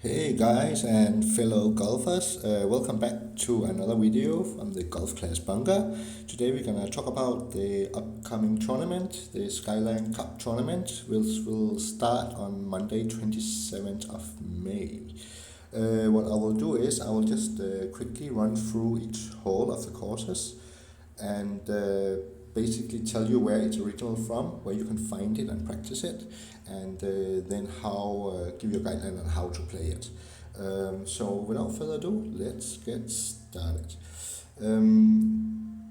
Hey guys and fellow golfers, welcome back to another video from the Golf Class Bunker. Today we're gonna talk about the upcoming tournament, the Skyline Cup Tournament, which will start on Monday 27th of May. What I will do is I will just quickly run through each hole of the courses and basically tell you where it's original from, where you can find it and practice it, and then give you a guideline on how to play it. So without further ado, let's get started.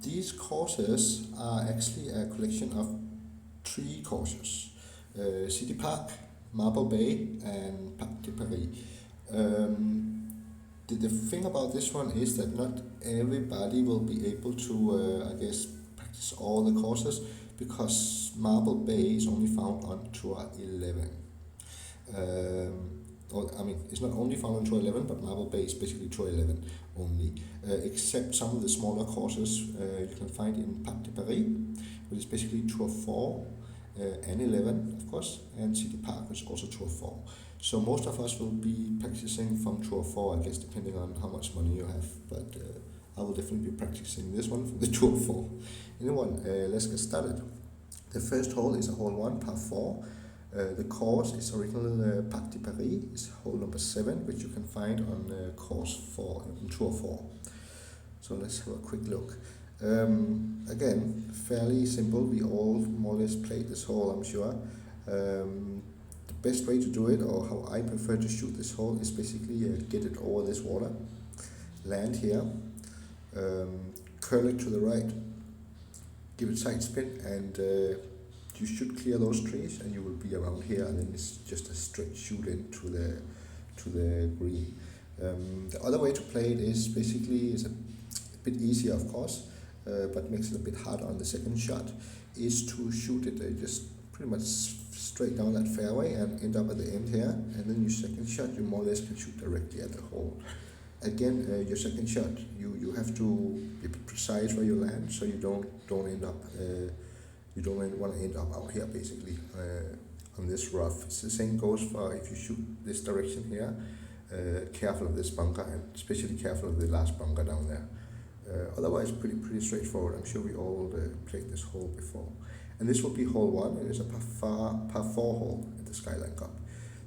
These courses are actually a collection of three courses: City Park, Marble Bay, and Parc de Paris. The thing about this one is that not everybody will be able to, practice all the courses, because Marble Bay is only found on Tour 11. It's not only found on Tour 11, but Marble Bay is basically Tour 11 only, except some of the smaller courses you can find in Parc de Paris, which is basically Tour 4 and 11, of course, and City Park, which is also Tour 4. So most of us will be practicing from Tour 4, I guess, depending on how much money you have, but I will definitely be practicing this one from the Tour 4. Anyone, let's get started. The first hole is a hole 1, par 4. The course is original Parc de Paris, is hole number 7, which you can find on course 4, in Tour 4. So let's have a quick look. Again, fairly simple. We all more or less played this hole, I'm sure. The best way to do it, or how I prefer to shoot this hole, is basically get it over this water, land here, curl it to the right, give it side spin, and you should clear those trees, and you will be around here, and then it's just a straight shoot into the green. The other way to play it is basically a bit easier, of course, but makes it a bit harder on the second shot, is to shoot it just pretty much straight down that fairway and end up at the end here, and then your second shot you more or less can shoot directly at the hole. Again, your second shot, you have to be precise where you land, so you don't end up you don't want to end up out here basically on this rough. It's the same goes for if you shoot this direction here. Careful of this bunker, and especially careful of the last bunker down there. Otherwise, pretty straightforward. I'm sure we all played this hole before. And this will be hole 1, and it's a par 4 hole at the Skyline Cup.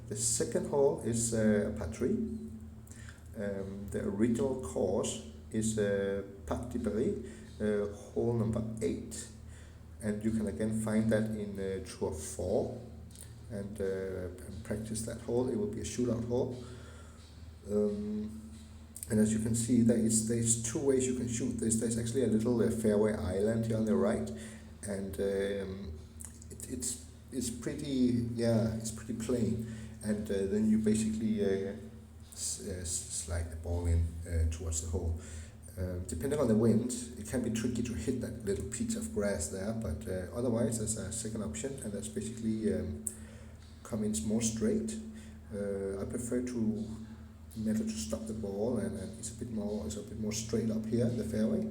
The second hole is par 3. The original course is Parc de Paris, hole number 8, and you can again find that in Tour 4 and practice that hole. It will be a shootout hole. And as you can see, there's two ways you can shoot this. There's actually a little fairway island here on the right, and it's pretty plain. And then you basically slide the ball in towards the hole. Depending on the wind, it can be tricky to hit that little piece of grass there, but otherwise there's a second option, and that's basically come in more straight. I prefer to method to stop the ball, and it's a bit more straight up here, the fairway,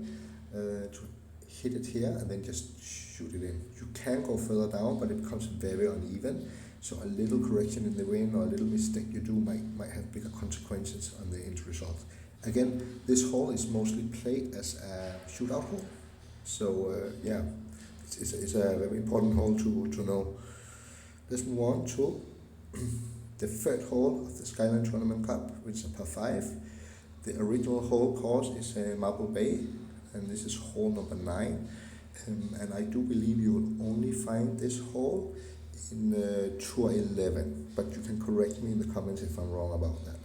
to hit it here and then just shoot it in. You can go further down, but it becomes very uneven, so a little correction in the wind or a little mistake you do might have bigger consequences on the end result. Again, this hole is mostly played as a shootout hole, so it's a very important hole to know. Let's move on to the third hole of the Skyline Tournament Cup, which is a par 5. The original hole course is Marble Bay, and this is hole number 9. And I do believe you will only find this hole in Tour 11, but you can correct me in the comments if I'm wrong about that.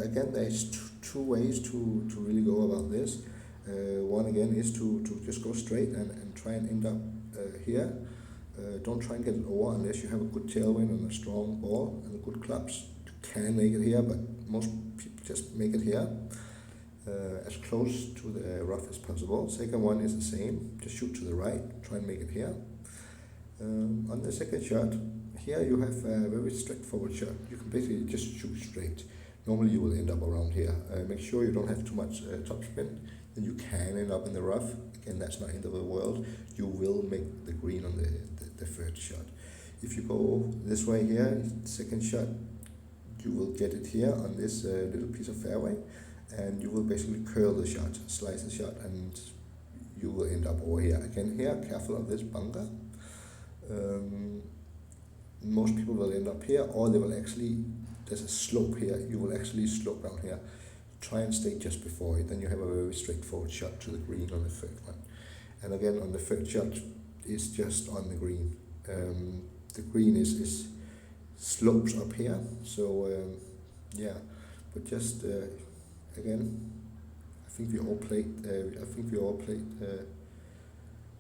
Again, there's two ways to really go about this. One again is to just go straight and try and end up here. Don't try and get it over unless you have a good tailwind and a strong ball and good clubs. You can make it here, but most people just make it here, as close to the rough as possible. Second one is the same, just shoot to the right, try and make it here. On the second shot, here you have a very straightforward shot. You can basically just shoot straight. Normally you will end up around here. Make sure you don't have too much topspin, then you can end up in the rough. Again, that's not end of the world. You will make the green on the third shot. If you go this way here, second shot, you will get it here on this little piece of fairway, and you will basically curl the shot, slice the shot, and you will end up over here. Again here, careful of this bunker. Most people will end up here, or they will actually, there's a slope here, you will actually slope down here. Try and stay just before it, then you have a very straightforward shot to the green on the third one. And again, on the third shot, is just on the green. The green is slopes up here, so yeah, but just again, I think we all played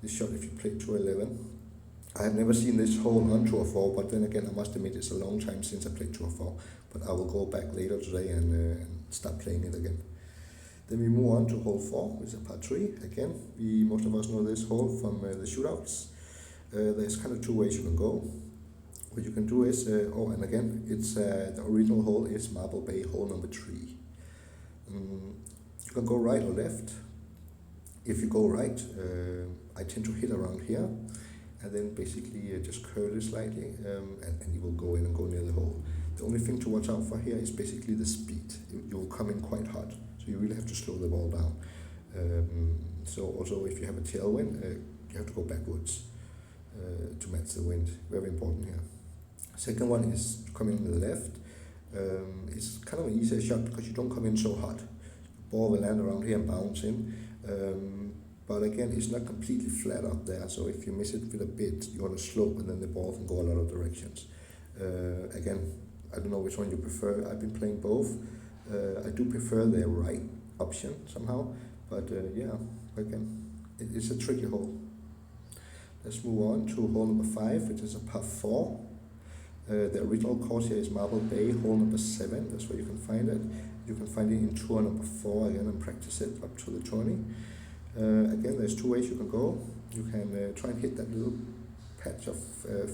this shot if you played Tour 11. I have never seen this hole on Tour 4, but then again, I must admit it's a long time since I played Tour 4, but I will go back later today and start playing it again. Then we move on to hole 4, which is a par 3. Again, most of us know this hole from the shootouts. There's kind of two ways you can go. What you can do is, and again, it's the original hole is Marble Bay hole number 3. You can go right or left. If you go right, I tend to hit around here, and then basically just curl it slightly, and you will go in and go near the hole. The only thing to watch out for here is basically the speed. You will come in quite hot, so you really have to slow the ball down. So also if you have a tailwind, you have to go backwards to match the wind. Very important here. Second one is coming to the left. It's kind of an easier shot because you don't come in so hot. The ball will land around here and bounce in. But again, it's not completely flat up there, so if you miss it with a bit, you're on a slope and then the ball can go a lot of directions. Again, I don't know which one you prefer. I've been playing both. I do prefer the right option somehow, but yeah, again, it's a tricky hole. Let's move on to hole number 5, which is a par 4. The original course here is Marble Bay, hole number 7. That's where you can find it. You can find it in tour number 4 again and practice it up to the tourney. Again, there's two ways you can go. You can try and hit that little patch of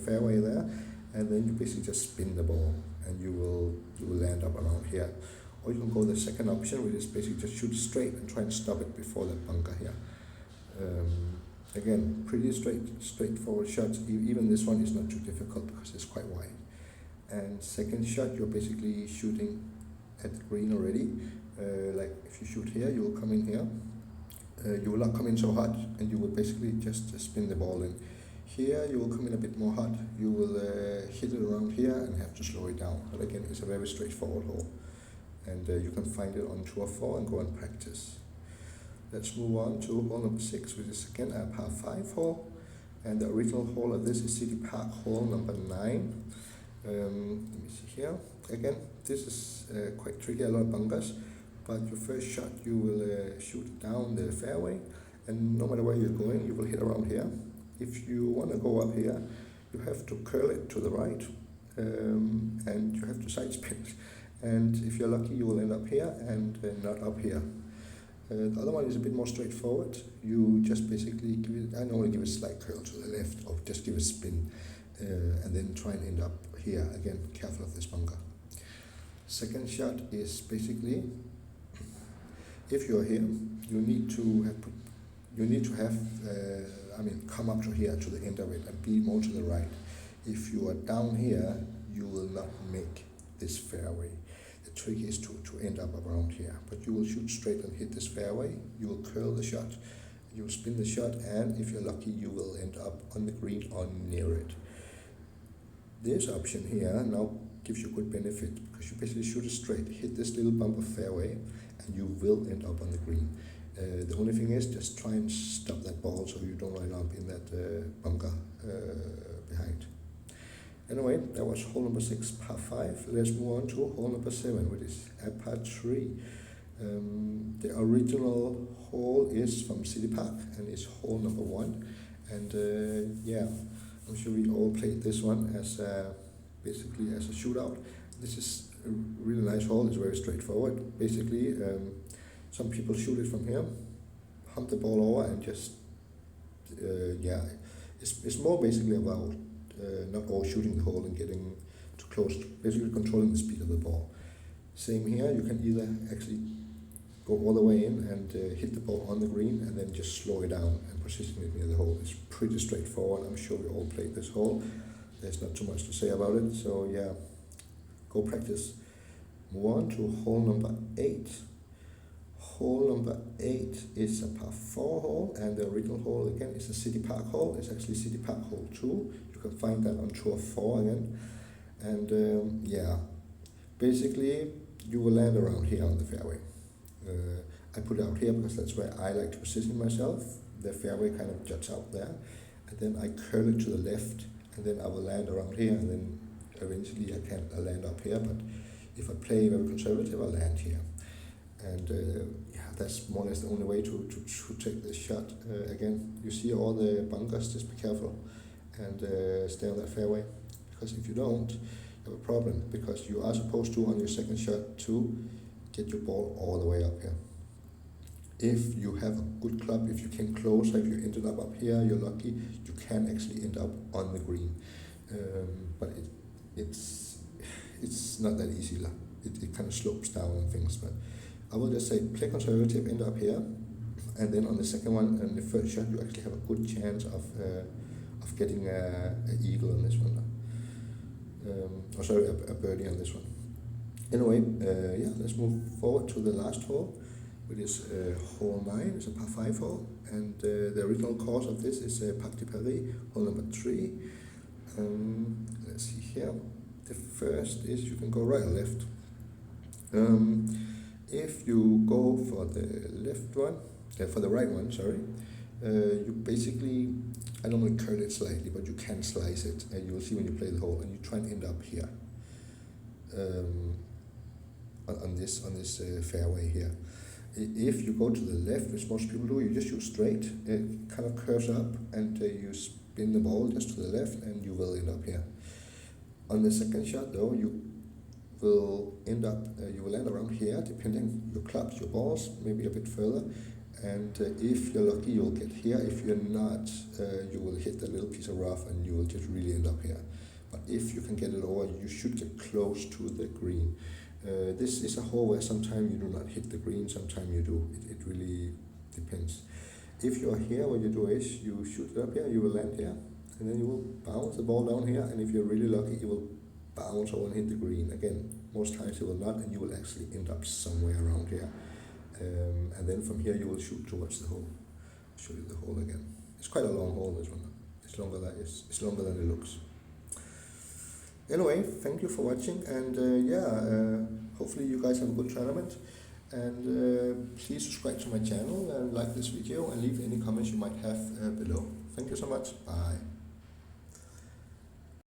fairway there, and then you basically just spin the ball, and you will land up around here. Or you can go the second option, which is basically just shoot straight and try and stop it before that bunker here. Again, pretty straightforward shots. Even this one is not too difficult because it's quite wide. And second shot, you're basically shooting at the green already. Like if you shoot here, you will come in here. You will not come in so hot, and you will basically just spin the ball in. Here you will come in a bit more hot. You will hit it around here and have to slow it down. But again, it's a very straightforward hole, and you can find it on Tour 4 and go and practice. Let's move on to hole number 6, which is again a par 5 hole, and the original hole of this is City Park hole number 9. Let me see here. Again, this is quite tricky, a lot of bunkers. But your first shot, you will shoot down the fairway, and no matter where you're going, you will hit around here. If you want to go up here, you have to curl it to the right, and you have to side spin it. And if you're lucky, you will end up here and not up here. The other one is a bit more straightforward. You just basically give it, I normally give a slight curl to the left, or just give a spin, and then try and end up here. Again, careful of this bunker. Second shot is basically, if you're here, you need to have come up to here, to the end of it, and be more to the right. If you are down here, you will not make this fairway. The trick is to end up around here, but you will shoot straight and hit this fairway. You will curl the shot, you will spin the shot, and if you're lucky, you will end up on the green or near it. This option here now gives you good benefit, because you basically shoot it straight, hit this little bump of fairway, and you will end up on the green. The only thing is, just try and stop that ball so you don't end up in that bunker behind. Anyway, that was hole number 6, par 5. Let's move on to hole number 7, which is a par 3. The original hole is from City Park, and it's hole number 1. And yeah, I'm sure we all played this one as basically as a shootout. This is a really nice hole. It's very straightforward. Basically, some people shoot it from here, hump the ball over, and just it's more basically about not all shooting the hole and getting too close, basically controlling the speed of the ball. Same here, you can either actually go all the way in and hit the ball on the green, and then just slow it down and position it near the hole. It's pretty straightforward. I'm sure we all played this hole. There's not too much to say about it, so yeah, go practice. Move on to hole number 8. Hole number 8 is a par 4 hole, and the original hole again is a City Park hole. It's actually City Park hole 2. You can find that on tour 4 again. And yeah, basically you will land around here on the fairway. I put it out here because that's where I like to position myself. The fairway kind of juts out there, and then I curl it to the left, and then I will land around here, and then eventually I land up here. But if I play very conservative, I'll land here. And yeah, that's more or less the only way to take this shot. Again, you see all the bunkers, just be careful and stay on that fairway, because if you don't, you have a problem, because you are supposed to, on your second shot, to get your ball all the way up here. If you have a good club, if you came closer, if you ended up here, you're lucky, you can actually end up on the green. But it's not that easy. It kind of slopes down and things, but I will just say play conservative, end up here, and then on the second one and the first shot, you actually have a good chance of getting an eagle on this one. Or sorry, a birdie on this one. Anyway, yeah, let's move forward to the last hole, which is hole 9. It's a par 5 hole, and the original course of this is Parc de Paris, hole number 3. Let's see here. The first is you can go right or left. If you go for the left one, for the right one, sorry, you basically, I normally curl it slightly, but you can slice it, and you will see when you play the hole, and you try and end up here, on this fairway here. If you go to the left, which most people do, you just shoot straight. It kind of curves up, and you spin the ball just to the left, and you will end up here. On the second shot, though, you will end up, you will land around here, depending your clubs, your balls, maybe a bit further. And if you're lucky, you'll get here. If you're not, you will hit that little piece of rough, and you will just really end up here. But if you can get it over, you should get close to the green. This is a hole where sometimes you do not hit the green, sometimes you do. It really depends. If you're here, what you do is you shoot it up here, you will land here, and then you will bounce the ball down here, and if you're really lucky, you will bounce over and hit the green. Again, most times you will not, and you will actually end up somewhere around here. And then from here you will shoot towards the hole. I'll show you the hole again. It's quite a long hole, this one. It's longer than it looks. Anyway, thank you for watching, and yeah, hopefully you guys have a good tournament. And please subscribe to my channel and like this video, and leave any comments you might have below. Thank you so much. Bye.